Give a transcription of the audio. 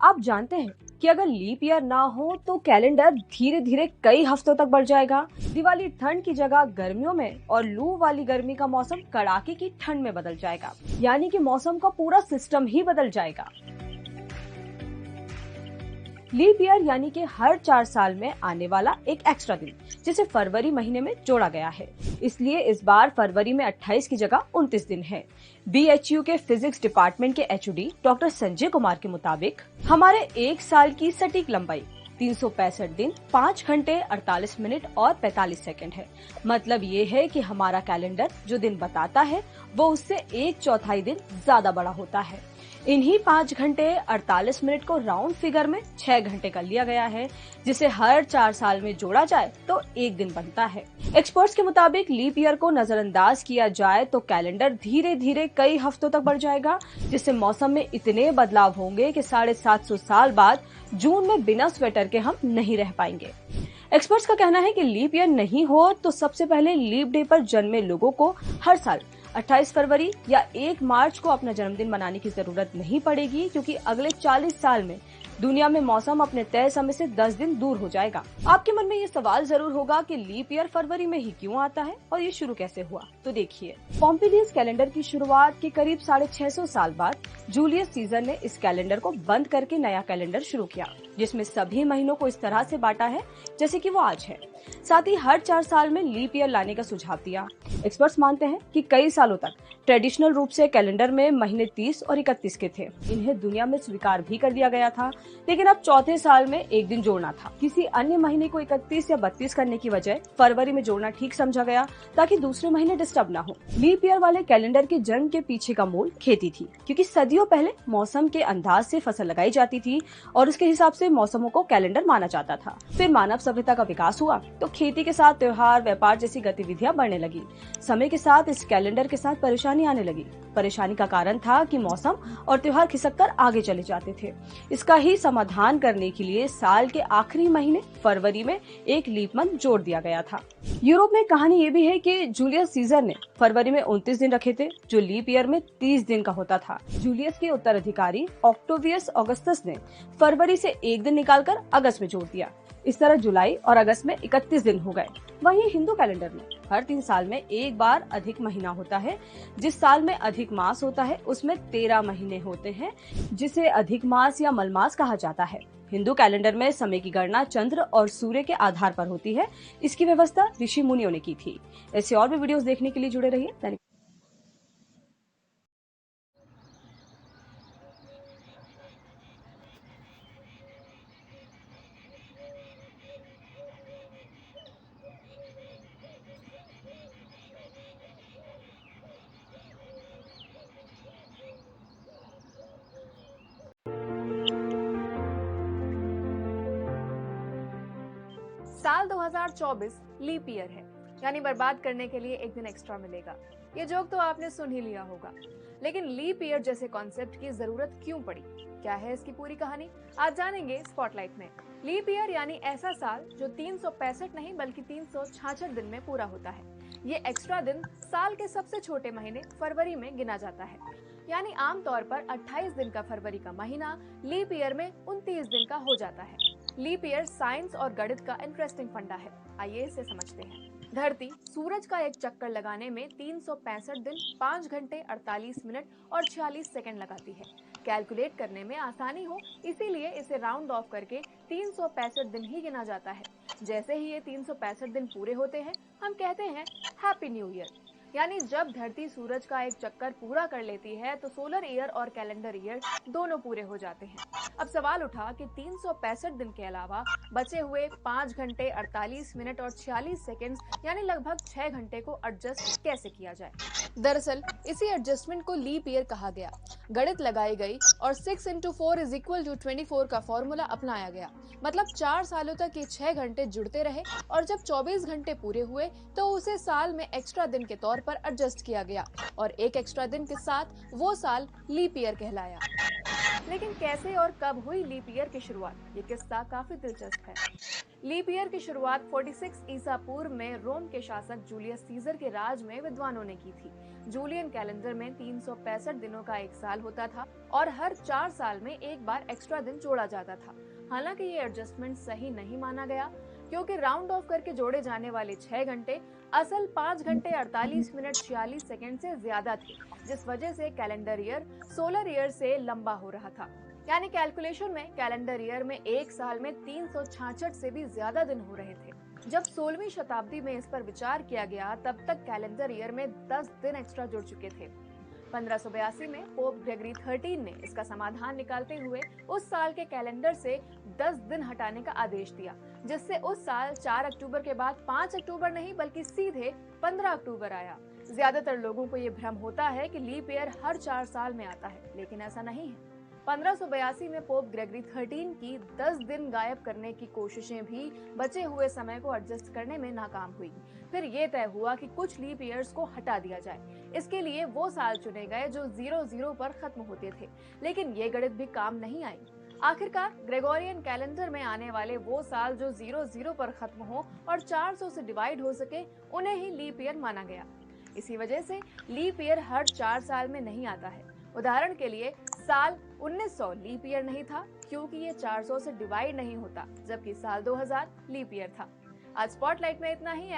आप जानते हैं कि अगर लीप ईयर ना हो तो कैलेंडर धीरे धीरे कई हफ्तों तक बढ़ जाएगा। दिवाली ठंड की जगह गर्मियों में और लू वाली गर्मी का मौसम कड़ाके की ठंड में बदल जाएगा, यानी कि मौसम का पूरा सिस्टम ही बदल जाएगा। लीप ईयर यानी कि हर 4 साल में आने वाला एक एक्स्ट्रा दिन, जिसे फरवरी महीने में जोड़ा गया है। इसलिए इस बार फरवरी में 28 की जगह 29 दिन है। BHU के फिजिक्स डिपार्टमेंट के HOD डॉक्टर संजय कुमार के मुताबिक हमारे एक साल की सटीक लंबाई 365 दिन 5 घंटे 48 मिनट और 45 सेकंड है। मतलब ये है कि हमारा कैलेंडर जो दिन बताता है वो उससे 1/4 दिन ज्यादा बड़ा होता है। इन्हीं 5 घंटे 48 मिनट को राउंड फिगर में 6 घंटे कर लिया गया है, जिसे हर 4 साल में जोड़ा जाए तो एक दिन बनता है। एक्सपर्ट्स के मुताबिक लीप ईयर को नजरअंदाज किया जाए तो कैलेंडर धीरे धीरे कई हफ्तों तक बढ़ जाएगा, जिससे मौसम में इतने बदलाव होंगे कि 750 साल बाद जून में बिना स्वेटर के हम नहीं रह पाएंगे। एक्सपर्ट्स का कहना है कि लीप ईयर नहीं हो तो सबसे पहले लीप डे पर जन्मे लोगों को हर साल 28 फरवरी या 1 मार्च को अपना जन्मदिन मनाने की जरूरत नहीं पड़ेगी, क्योंकि अगले 40 साल में दुनिया में मौसम अपने तय समय से 10 दिन दूर हो जाएगा। आपके मन में ये सवाल जरूर होगा कि लीप ईयर फरवरी में ही क्यों आता है और ये शुरू कैसे हुआ। तो देखिए, पोम्पिडियस कैलेंडर की शुरुआत के करीब 650 साल बाद जूलियस सीजर ने इस कैलेंडर को बंद करके नया कैलेंडर शुरू किया, जिसमें सभी महीनों को इस तरह से बांटा है जैसे कि वो आज है। साथ ही हर 4 साल में लीप ईयर लाने का सुझाव दिया। एक्सपर्ट्स मानते हैं कि कई सालों तक ट्रेडिशनल रूप से कैलेंडर में महीने 30 और 31 के थे। इन्हें दुनिया में स्वीकार भी कर लिया गया था, लेकिन अब चौथे साल में एक दिन जोड़ना था। किसी अन्य महीने को 31 या 32 करने की बजाय फरवरी में जोड़ना ठीक समझा गया, ताकि दूसरे महीने डिस्टर्ब ना हो। लीप ईयर वाले कैलेंडर के जन्म के पीछे का मूल खेती थी, क्योंकि सदियों पहले मौसम के अंदाज से फसल लगाई जाती थी और उसके हिसाब से मौसमों को कैलेंडर माना जाता था। फिर मानव सभ्यता का विकास हुआ तो खेती के साथ त्योहार, व्यापार जैसी गतिविधियां बढ़ने लगी। समय के साथ इस कैलेंडर के साथ परेशानी आने लगी। परेशानी का कारण था कि मौसम और त्योहार खिसककर आगे चले जाते थे। इसका ही समाधान करने के लिए साल के आखिरी महीने फरवरी में एक लीप मंथ जोड़ दिया गया था। यूरोप में कहानी ये भी है कि जूलियस सीजर ने फरवरी में 29 दिन रखे थे, जो लीप ईयर में 30 दिन का होता था। जूलियस के उत्तराधिकारी ऑक्टोवियस ऑगस्टस ने फरवरी से एक दिन निकालकर अगस्त में जोड़ दिया। इस तरह जुलाई और अगस्त में 31 दिन हो गए। वहीं हिंदू कैलेंडर में हर 3 साल में एक बार अधिक महीना होता है। जिस साल में अधिक मास होता है उसमें 13 महीने होते हैं, जिसे अधिक मास या मलमास कहा जाता है। हिंदू कैलेंडर में समय की गणना चंद्र और सूर्य के आधार पर होती है। इसकी व्यवस्था ऋषि मुनियों ने की थी। ऐसे और भी वीडियोस देखने के लिए जुड़े रहिए। साल 2024 लीप ईयर है, यानी बर्बाद करने के लिए एक दिन एक्स्ट्रा मिलेगा। ये जोक तो आपने सुन ही लिया होगा, लेकिन लीप ईयर जैसे कॉन्सेप्ट की जरूरत क्यों पड़ी? क्या है इसकी पूरी कहानी? आज जानेंगे स्पॉटलाइट में। लीप ईयर यानी ऐसा साल जो 365 नहीं बल्कि 366 दिन में पूरा होता है। ये एक्स्ट्रा दिन साल के सबसे छोटे महीने फरवरी में गिना जाता है, यानी आमतौर पर 28 दिन का फरवरी का महीना लीप ईयर में 29 दिन का हो जाता है। लीप ईयर साइंस और गणित का इंटरेस्टिंग फंडा है। आइए इसे समझते हैं। धरती सूरज का एक चक्कर लगाने में 365 दिन 5 घंटे 48 मिनट और 46 सेकंड लगाती है। कैलकुलेट करने में आसानी हो इसीलिए इसे राउंड ऑफ करके 365 दिन ही गिना जाता है। जैसे ही ये 365 दिन पूरे होते हैं, हम कहते हैं हैप्पी न्यू ईयर। यानी जब धरती सूरज का एक चक्कर पूरा कर लेती है तो सोलर ईयर और कैलेंडर ईयर दोनों पूरे हो जाते हैं। अब सवाल उठा कि 365 दिन के अलावा बचे हुए 5 घंटे 48 मिनट और 46 सेकंड्स यानी लगभग 6 घंटे को एडजस्ट कैसे किया जाए। दरअसल इसी एडजस्टमेंट को लीप ईयर कहा गया। गणित लगाई गई और 6 × 4 = 24 का फॉर्मूला अपनाया गया। मतलब 4 सालों तक ये 6 घंटे जुड़ते रहे और जब 24 घंटे पूरे हुए तो उसे साल में एक्स्ट्रा दिन के तौर पर एडजस्ट किया गया और एक एक्स्ट्रा दिन के साथ वो साल लीप ईयर कहलाया। लेकिन कैसे और कब हुई लीप ईयर की शुरुआत, ये किस्सा काफी दिलचस्प है। लीप ईयर की शुरुआत 46 ईसा पूर्व में रोम के शासक जूलियस सीजर के राज में विद्वानों ने की थी। जूलियन कैलेंडर में 365 दिनों का एक साल होता था और हर 4 साल में एक बार एक्स्ट्रा दिन जोड़ा जाता था। हालांकि ये एडजस्टमेंट सही नहीं माना गया, क्योंकि राउंड ऑफ करके जोड़े जाने वाले 6 घंटे असल 5 घंटे 48 मिनट 46 सेकंड से ज्यादा थे, जिस वजह से कैलेंडर ईयर सोलर ईयर से लंबा हो रहा था। यानी कैलकुलेशन में कैलेंडर ईयर में एक साल में 366 से भी ज्यादा दिन हो रहे थे। जब 16वीं शताब्दी में इस पर विचार किया गया, तब तक कैलेंडर ईयर में 10 दिन एक्स्ट्रा जुड़ चुके थे। 1582 में पोप ग्रेगरी 13 ने इसका समाधान निकालते हुए उस साल के कैलेंडर से 10 दिन हटाने का आदेश दिया, जिससे उस साल 4 अक्टूबर के बाद 5 अक्टूबर नहीं बल्कि सीधे 15 अक्टूबर आया। ज्यादातर लोगों को ये भ्रम होता है कि लीप ईयर हर 4 साल में आता है, लेकिन ऐसा नहीं है। 1582 में पोप ग्रेगरी 13 की 10 दिन गायब करने की कोशिशें भी बचे हुए समय को एडजस्ट करने में नाकाम हुई। फिर ये तय हुआ कि कुछ लीप ईयर्स को हटा दिया जाए। इसके लिए वो साल चुने गए जो 00 पर खत्म होते थे, लेकिन ये गणित भी काम नहीं आई। आखिरकार ग्रेगोरियन कैलेंडर में आने वाले वो साल जो 00 पर खत्म हो और 400 से डिवाइड हो सके, उन्हें ही लीप ईयर माना गया। इसी वजह से लीप ईयर हर 4 साल में नहीं आता है। उदाहरण के लिए साल 1900 लीप ईयर नहीं था, क्योंकि ये 400 से डिवाइड नहीं होता, जबकि साल 2000 लीप ईयर था। आज स्पॉटलाइट में इतना ही।